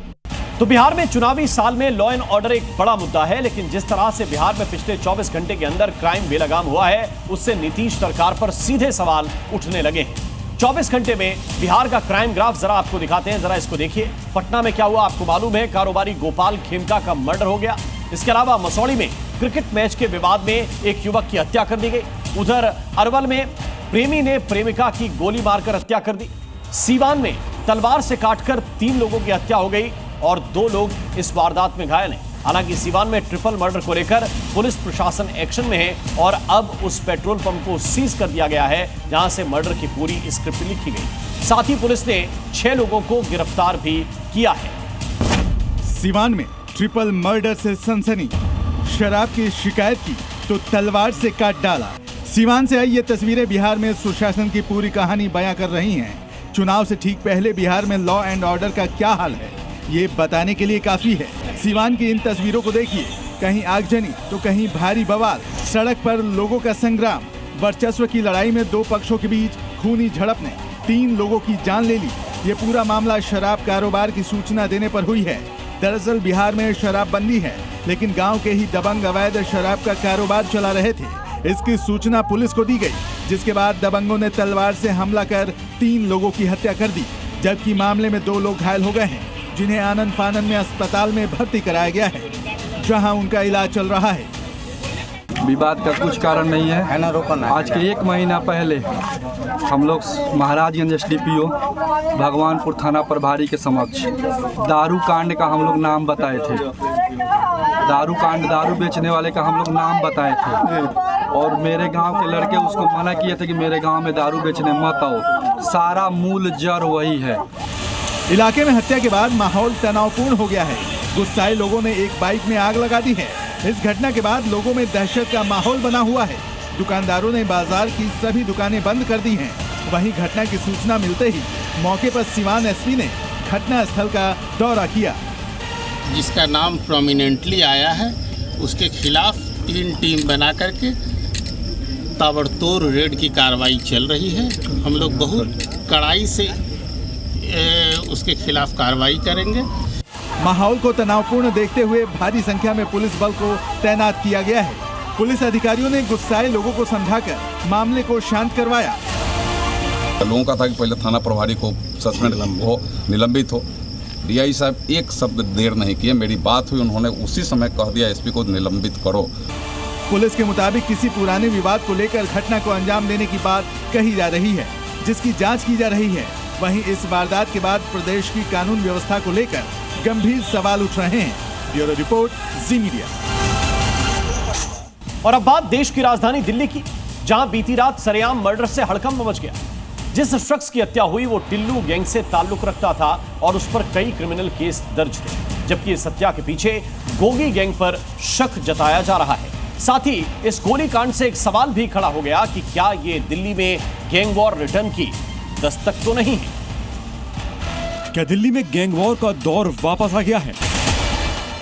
तो बिहार में चुनावी साल में लॉ एंड ऑर्डर एक बड़ा मुद्दा है, लेकिन जिस तरह से बिहार में पिछले 24 घंटे के अंदर क्राइम बेलगाम हुआ है, उससे नीतीश सरकार पर सीधे सवाल उठने लगे हैं। 24 घंटे में बिहार का क्राइम ग्राफ जरा आपको दिखाते हैं, जरा इसको देखिए। पटना में क्या हुआ आपको मालूम है, कारोबारी गोपाल खेमका का मर्डर हो गया। इसके अलावा मसौड़ी में क्रिकेट मैच के विवाद में एक युवक की हत्या कर दी गई। उधर अरवल में प्रेमी ने प्रेमिका की गोली मारकर हत्या कर दी। सीवान में तलवार से काटकर 3 लोगों की हत्या हो गई और 2 लोग इस वारदात में घायल हैं। हालांकि सीवान में ट्रिपल मर्डर को लेकर पुलिस प्रशासन एक्शन में है और अब उस पेट्रोल पंप को सीज कर दिया गया है जहां से मर्डर की पूरी स्क्रिप्ट लिखी गई। साथ ही पुलिस ने 6 लोगों को गिरफ्तार भी किया है। सीवान में ट्रिपल मर्डर से सनसनी, शराब की शिकायत की तो तलवार से काट डाला। सीवान से आई ये तस्वीरें बिहार में सुशासन की पूरी कहानी बयां कर रही हैं। चुनाव से ठीक पहले बिहार में लॉ एंड ऑर्डर का क्या हाल है, ये बताने के लिए काफी है। सीवान की इन तस्वीरों को देखिए, कहीं आगजनी तो कहीं भारी बवाल, सड़क पर लोगों का संग्राम। वर्चस्व की लड़ाई में 2 पक्षों के बीच खूनी झड़प ने 3 लोगों की जान ले ली। ये पूरा मामला शराब कारोबार की सूचना देने पर हुई है। दरअसल बिहार में शराबबंदी है, लेकिन गांव के ही दबंग अवैध शराब का कारोबार चला रहे थे। इसकी सूचना पुलिस को दी गई, जिसके बाद दबंगों ने तलवार से हमला कर 3 लोगों की हत्या कर दी, जबकि मामले में 2 लोग घायल हो गए हैं, जिन्हें आनंद फानन में अस्पताल में भर्ती कराया गया है, जहां उनका इलाज चल रहा है। विवाद का कुछ कारण नहीं है ना, रोकना। आज के 1 महीना पहले हम लोग महाराजगंज SDPO भगवानपुर थाना प्रभारी के समक्ष दारू कांड का हम लोग नाम बताए थे। दारू बेचने वाले का हम लोग नाम बताए थे और मेरे गांव के लड़के उसको मना किए थे कि मेरे गांव में दारू बेचने मत आओ। सारा मूल जड़ वही है। इलाके में हत्या के बाद माहौल तनावपूर्ण हो गया है। गुस्साए लोगों ने एक बाइक में आग लगा दी है। इस घटना के बाद लोगों में दहशत का माहौल बना हुआ है। दुकानदारों ने बाजार की सभी दुकानें बंद कर दी हैं। वहीं घटना की सूचना मिलते ही मौके पर सीवान SP ने घटना स्थल का दौरा किया। जिसका नाम प्रोमिनेंटली आया है, उसके खिलाफ 3 टीम बना करके ताबड़तोड़ रेड की कार्रवाई चल रही है। हम लोग बहुत कड़ाई से उसके खिलाफ कार्रवाई करेंगे। माहौल को तनावपूर्ण देखते हुए भारी संख्या में पुलिस बल को तैनात किया गया है। पुलिस अधिकारियों ने गुस्साए लोगों को समझाकर मामले को शांत करवाया। लोगों का था कि पहले थाना प्रभारी को सस्पेंड हो, निलंबित हो। DI साहब एक शब्द देर नहीं किए, मेरी बात हुई, उन्होंने उसी समय कह दिया SP को निलंबित करो। पुलिस के मुताबिक किसी पुराने विवाद को लेकर घटना को अंजाम देने की बात कही जा रही है, जिसकी जांच की जा रही है। वहीं इस वारदात के बाद प्रदेश की कानून व्यवस्था को लेकर गंभीर सवाल उठ रहे हैं। ब्यूरो रिपोर्ट, जी मीडिया। और अब बात देश की राजधानी दिल्ली की, जहां बीती रात सरेआम मर्डर से हड़कंप मच गया। जिस शख्स की हत्या हुई वो टिल्लू गैंग से ताल्लुक रखता था और उस पर कई क्रिमिनल केस दर्ज थे, जबकि इस हत्या के पीछे गोगी गैंग पर शक जताया जा रहा है। साथ ही इस गोलीकांड से एक सवाल भी खड़ा हो गया कि क्या ये दिल्ली में गैंग वॉर रिटर्न की दस्तक तो नहीं है? क्या दिल्ली में गैंग वॉर का दौर वापस आ गया है?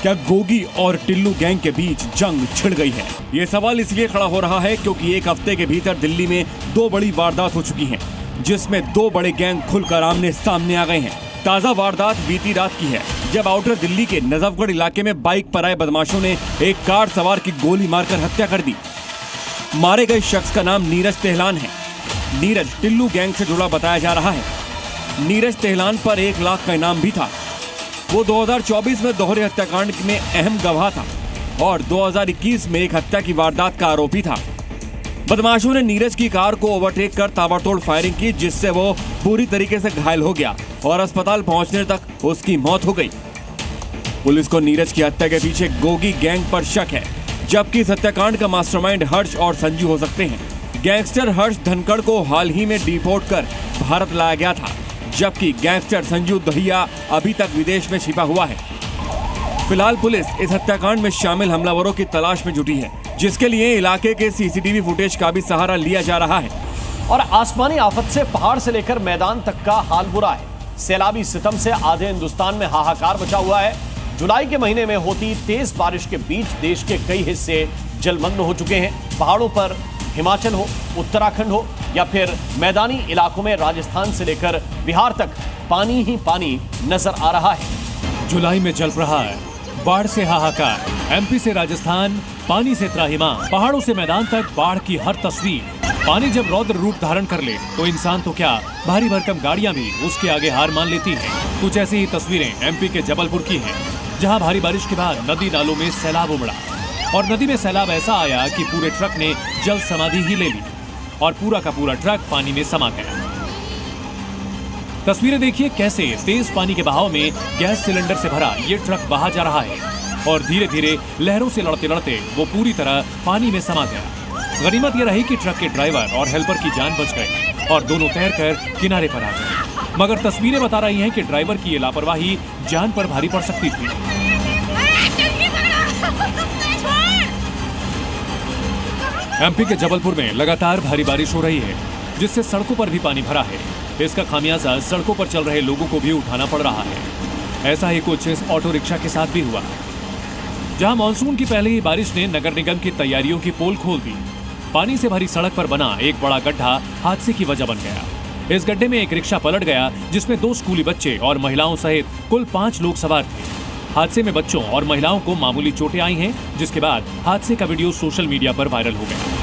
क्या गोगी और टिल्लू गैंग के बीच जंग छिड़ गई है? ये सवाल इसलिए खड़ा हो रहा है क्योंकि एक हफ्ते के भीतर दिल्ली में 2 बड़ी वारदात हो चुकी हैं, जिसमें 2 बड़े गैंग खुलकर आमने सामने आ गए हैं। ताजा वारदात बीती रात की है, जब आउटर दिल्ली के नजफगढ़ इलाके में बाइक पर आए बदमाशों ने एक कार सवार की गोली मारकर हत्या कर दी। मारे गए शख्स का नाम नीरज तेहलान है। नीरज टिल्लू गैंग से जुड़ा बताया जा रहा है। नीरज तेहलान पर 1 लाख का इनाम भी था। वो 2024 में दोहरे हत्याकांड में अहम गवाह था और 2021 में एक हत्या की वारदात का आरोपी था। बदमाशों ने नीरज की कार को ओवरटेक कर ताबड़तोड़ फायरिंग की, जिससे वो पूरी तरीके से घायल हो गया और अस्पताल पहुंचने तक उसकी मौत हो गई। पुलिस को नीरज की हत्या के पीछे गोगी गैंग पर शक है, जबकि इस हत्याकांड का मास्टरमाइंड हर्ष और संजू हो सकते हैं। गैंगस्टर हर्ष धनखड़ को हाल ही में डिपोर्ट कर भारत लाया गया था, जबकि गैंगस्टर संजू दहिया अभी तक विदेश में छिपा हुआ है। फिलहाल पुलिस इस हत्याकांड में शामिल हमलावरों की तलाश में जुटी है, जिसके लिए इलाके के CCTV फुटेज का भी सहारा लिया जा रहा है। और आसमानी आफत से पहाड़ से लेकर मैदान तक का हाल बुरा है। सैलाबी सितम से आधे हिंदुस्तान में हाहाकार मचा हुआ है। जुलाई के महीने में होती तेज बारिश के बीच देश के कई हिस्से जलमग्न हो चुके हैं। पहाड़ों पर हिमाचल हो, उत्तराखंड हो या फिर मैदानी इलाकों में राजस्थान से लेकर बिहार तक पानी ही पानी नजर आ रहा है। जुलाई में जल रहा है, बाढ़ से हाहाकार। एमपी से राजस्थान, पानी से त्राहिमाम, पहाड़ों से मैदान तक बाढ़ की हर तस्वीर। पानी जब रौद्र रूप धारण कर ले तो इंसान तो क्या, भारी भरकम गाड़ियां भी उसके आगे हार मान लेती हैं। कुछ ऐसी ही तस्वीरें एमपी के जबलपुर की हैं, जहां भारी बारिश के बाद नदी नालों में सैलाब उमड़ा और नदी में सैलाब ऐसा आया कि पूरे ट्रक ने जल समाधि ही ले ली और पूरा का पूरा ट्रक पानी में समा गया। तस्वीरें देखिए कैसे तेज पानी के बहाव में गैस सिलेंडर से भरा ये ट्रक बहा जा रहा है और धीरे धीरे लहरों से लड़ते लड़ते वो पूरी तरह पानी में समा गया। गनीमत यह रही कि ट्रक के ड्राइवर और हेल्पर की जान बच गए और दोनों तैरकर किनारे पर आ गए। मगर तस्वीरें बता रही हैं कि ड्राइवर की ये लापरवाही जान पर भारी पड़ सकती थी। एमपी के जबलपुर में लगातार भारी बारिश हो रही है, जिससे सड़कों पर भी पानी भरा है। इसका खामियाजा सड़कों पर चल रहे लोगों को भी उठाना पड़ रहा है। ऐसा ही कुछ इस ऑटो रिक्शा के साथ भी हुआ, जहां मानसून की पहले ही बारिश ने नगर निगम की तैयारियों की पोल खोल दी। पानी से भरी सड़क पर बना एक बड़ा गड्ढा हादसे की वजह बन गया। इस गड्ढे में एक रिक्शा पलट गया, जिसमें 2 स्कूली बच्चे और महिलाओं सहित कुल 5 लोग सवार थे। हादसे में बच्चों और महिलाओं को मामूली चोटें आई हैं, जिसके बाद हादसे का वीडियो सोशल मीडिया पर वायरल हो गया।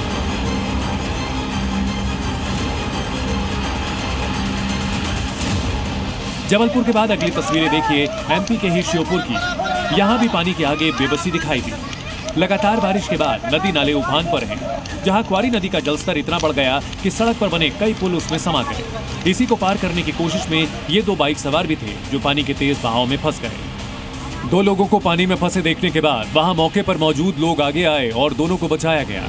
जबलपुर के बाद अगली तस्वीरें देखिए एमपी के ही श्योपुर की। यहाँ भी पानी के आगे बेबसी दिखाई दी। लगातार बारिश के बाद नदी नाले उफान पर हैं, जहाँ क्वारी नदी का जलस्तर इतना बढ़ गया कि सड़क पर बने कई पुल उसमें समा गए। इसी को पार करने की कोशिश में ये 2 बाइक सवार भी थे, जो पानी के तेज बहाव में फंस गए। 2 लोगों को पानी में फंसे देखने के बाद वहाँ मौके पर मौजूद लोग आगे आए और दोनों को बचाया गया।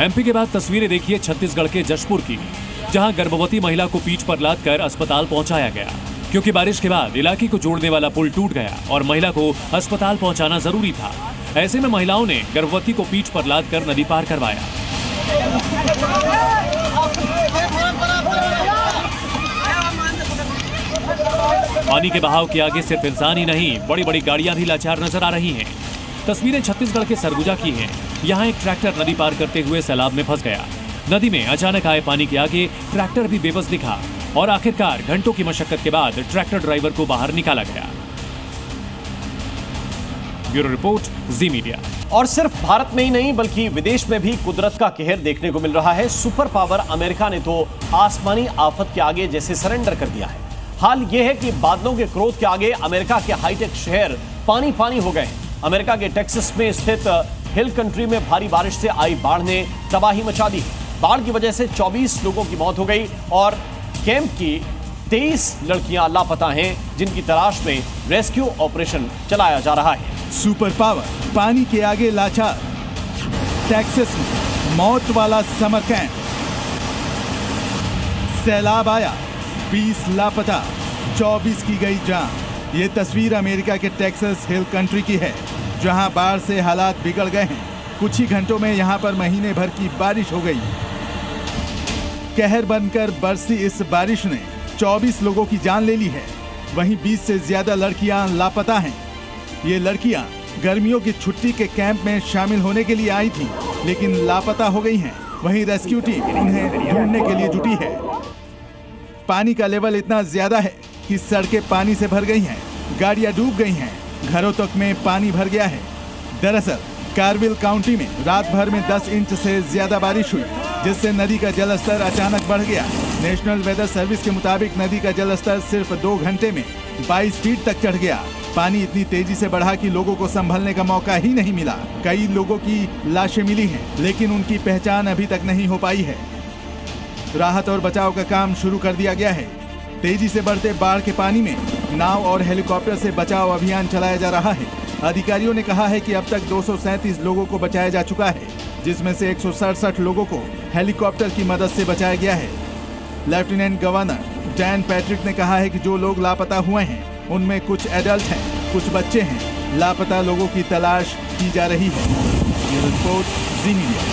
एमपी के बाद तस्वीरें देखिए छत्तीसगढ़ के जशपुर की, जहां गर्भवती महिला को पीठ पर लादकर अस्पताल पहुंचाया गया, क्योंकि बारिश के बाद इलाके को जोड़ने वाला पुल टूट गया और महिला को अस्पताल पहुंचाना जरूरी था। ऐसे में महिलाओं ने गर्भवती को पीठ पर लादकर नदी पार करवाया। पानी के बहाव के आगे सिर्फ इंसान ही नहीं, बड़ी बड़ी गाड़ियां भी लाचार नजर आ रही हैं। तस्वीरें छत्तीसगढ़ के सरगुजा की हैं। यहाँ एक ट्रैक्टर नदी पार करते हुए सैलाब में फंस गया। नदी में अचानक आए पानी के आगे ट्रैक्टर भी बेबस दिखा और आखिरकार घंटों की मशक्कत के बाद ट्रैक्टर ड्राइवर को बाहर निकाला गया। ब्यूरो रिपोर्ट, जी मीडिया। और सिर्फ भारत में ही नहीं बल्कि विदेश में भी कुदरत का कहर देखने को मिल रहा है। सुपर पावर अमेरिका ने तो आसमानी आफत के आगे जैसे सरेंडर कर दिया है। हाल यह है कि बादलों के क्रोध के आगे अमेरिका के हाईटेक शहर पानी पानी हो गए। अमेरिका के टेक्सास में स्थित हिल कंट्री में भारी बारिश से आई बाढ़ ने तबाही मचा दी। बाढ़ की वजह से 24 लोगों की मौत हो गई और कैंप की 23 लड़कियां लापता हैं, जिनकी तलाश में रेस्क्यू ऑपरेशन चलाया जा रहा है। सुपर पावर पानी के आगे लाचार। टेक्सास में मौत वाला समर कैंप। सैलाब आया, 20 लापता, 24 की गई जान। ये तस्वीर अमेरिका के टेक्सास हिल कंट्री की है, जहां बाढ़ से हालात बिगड़ गए हैं। कुछ ही घंटों में यहां पर महीने भर की बारिश हो गई। कहर बनकर बरसी इस बारिश ने 24 लोगों की जान ले ली है। वहीं 20 से ज्यादा लड़कियां लापता हैं। ये लड़कियां गर्मियों की छुट्टी के कैंप में शामिल होने के लिए आई थीं, लेकिन लापता हो गई हैं। वहीं रेस्क्यू टीम उन्हें ढूंढने के लिए जुटी है। पानी का लेवल इतना ज्यादा है कि सड़कें पानी से भर गई हैं, गाड़ियां डूब गई हैं, घरों तक में पानी भर गया है। दरअसल कार्विल काउंटी में रात भर में 10 इंच से ज्यादा बारिश हुई, जिससे नदी का जलस्तर अचानक बढ़ गया। नेशनल वेदर सर्विस के मुताबिक नदी का जलस्तर सिर्फ 2 घंटे में 22 फीट तक चढ़ गया। पानी इतनी तेजी से बढ़ा कि लोगों को संभलने का मौका ही नहीं मिला। कई लोगों की लाशें मिली हैं, लेकिन उनकी पहचान अभी तक नहीं हो पाई है। राहत और बचाव का काम शुरू कर दिया गया है। तेजी से बढ़ते बाढ़ के पानी में नाव और हेलीकॉप्टर से बचाव अभियान चलाया जा रहा है। अधिकारियों ने कहा है कि अब तक 237 लोगों को बचाया जा चुका है, जिसमें से 167 लोगों को हेलीकॉप्टर की मदद से बचाया गया है। लेफ्टिनेंट गवर्नर डैन पैट्रिक ने कहा है कि जो लोग लापता हुए हैं उनमें कुछ एडल्ट हैं, कुछ बच्चे हैं। लापता लोगों की तलाश की जा रही है। ये रिपोर्ट जी मीडिया।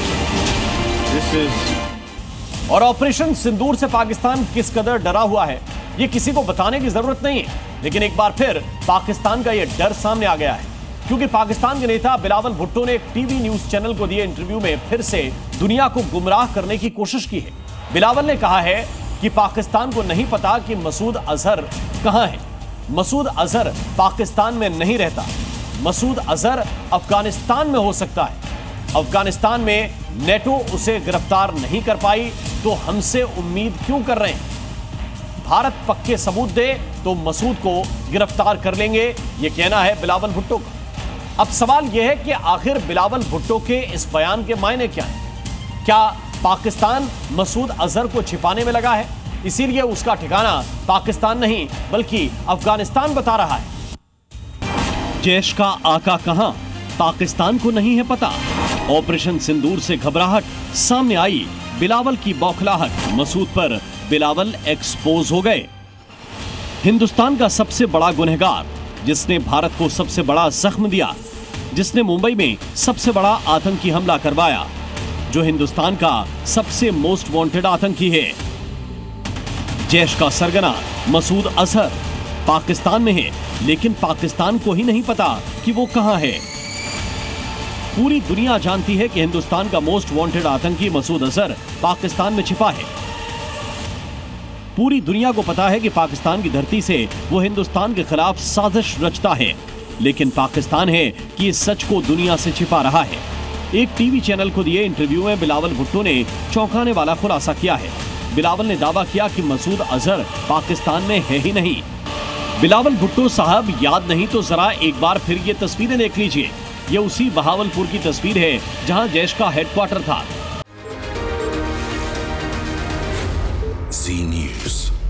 और ऑपरेशन सिंदूर से पाकिस्तान किस कदर डरा हुआ है ये किसी को बताने की जरूरत नहीं है, लेकिन एक बार फिर पाकिस्तान का ये डर सामने आ गया है, क्योंकि पाकिस्तान के नेता बिलावल भुट्टो ने एक टीवी न्यूज चैनल को दिए इंटरव्यू में फिर से दुनिया को गुमराह करने की कोशिश की है। बिलावल ने कहा है कि पाकिस्तान को नहीं पता कि मसूद अजहर कहां है। मसूद अजहर पाकिस्तान में नहीं रहता, मसूद अजहर अफगानिस्तान में हो सकता है। अफगानिस्तान में नेटो उसे गिरफ्तार नहीं कर पाई तो हमसे उम्मीद क्यों कर रहे हैं? भारत पक्के सबूत दे तो मसूद को गिरफ्तार कर लेंगे, यह कहना है बिलावल भुट्टो का। अब सवाल यह है कि आखिर बिलावल भुट्टो के इस बयान के मायने क्या हैं? क्या पाकिस्तान मसूद अजहर को छिपाने में लगा है, इसीलिए उसका ठिकाना पाकिस्तान नहीं बल्कि अफगानिस्तान बता रहा है? जैश का आका कहां, पाकिस्तान को नहीं है पता। ऑपरेशन सिंदूर से घबराहट, सामने आई बिलावल की बौखलाहट। मसूद पर बिलावल एक्सपोज हो गए। हिंदुस्तान का सबसे बड़ा गुनहगार, जिसने भारत को सबसे बड़ा जख्म दिया, जिसने मुंबई में सबसे बड़ा आतंकी हमला करवाया, जो हिंदुस्तान का सबसे मोस्ट वांटेड आतंकी है। जैश का सरगना मसूद अजहर पाकिस्तान में है, लेकिन पाकिस्तान को ही नहीं पता कि वो कहां है। पूरी दुनिया जानती है कि हिंदुस्तान का मोस्ट वांटेड आतंकी मसूद अजहर पाकिस्तान में छिपा है। पूरी दुनिया को पता है कि पाकिस्तान की धरती से वो हिंदुस्तान के खिलाफ साजिश रचता है, लेकिन पाकिस्तान है कि इस सच को दुनिया से छिपा रहा है। एक टीवी चैनल को दिए इंटरव्यू में बिलावल भुट्टो ने चौंकाने वाला खुलासा किया है। बिलावल ने दावा किया कि मसूद अजहर पाकिस्तान में है ही नहीं। बिलावल भुट्टो साहब, याद नहीं तो जरा एक बार फिर ये तस्वीरें देख लीजिए। ये उसी बहावलपुर की तस्वीर है जहां जैश का हेडक्वार्टर था। जी न्यूज़।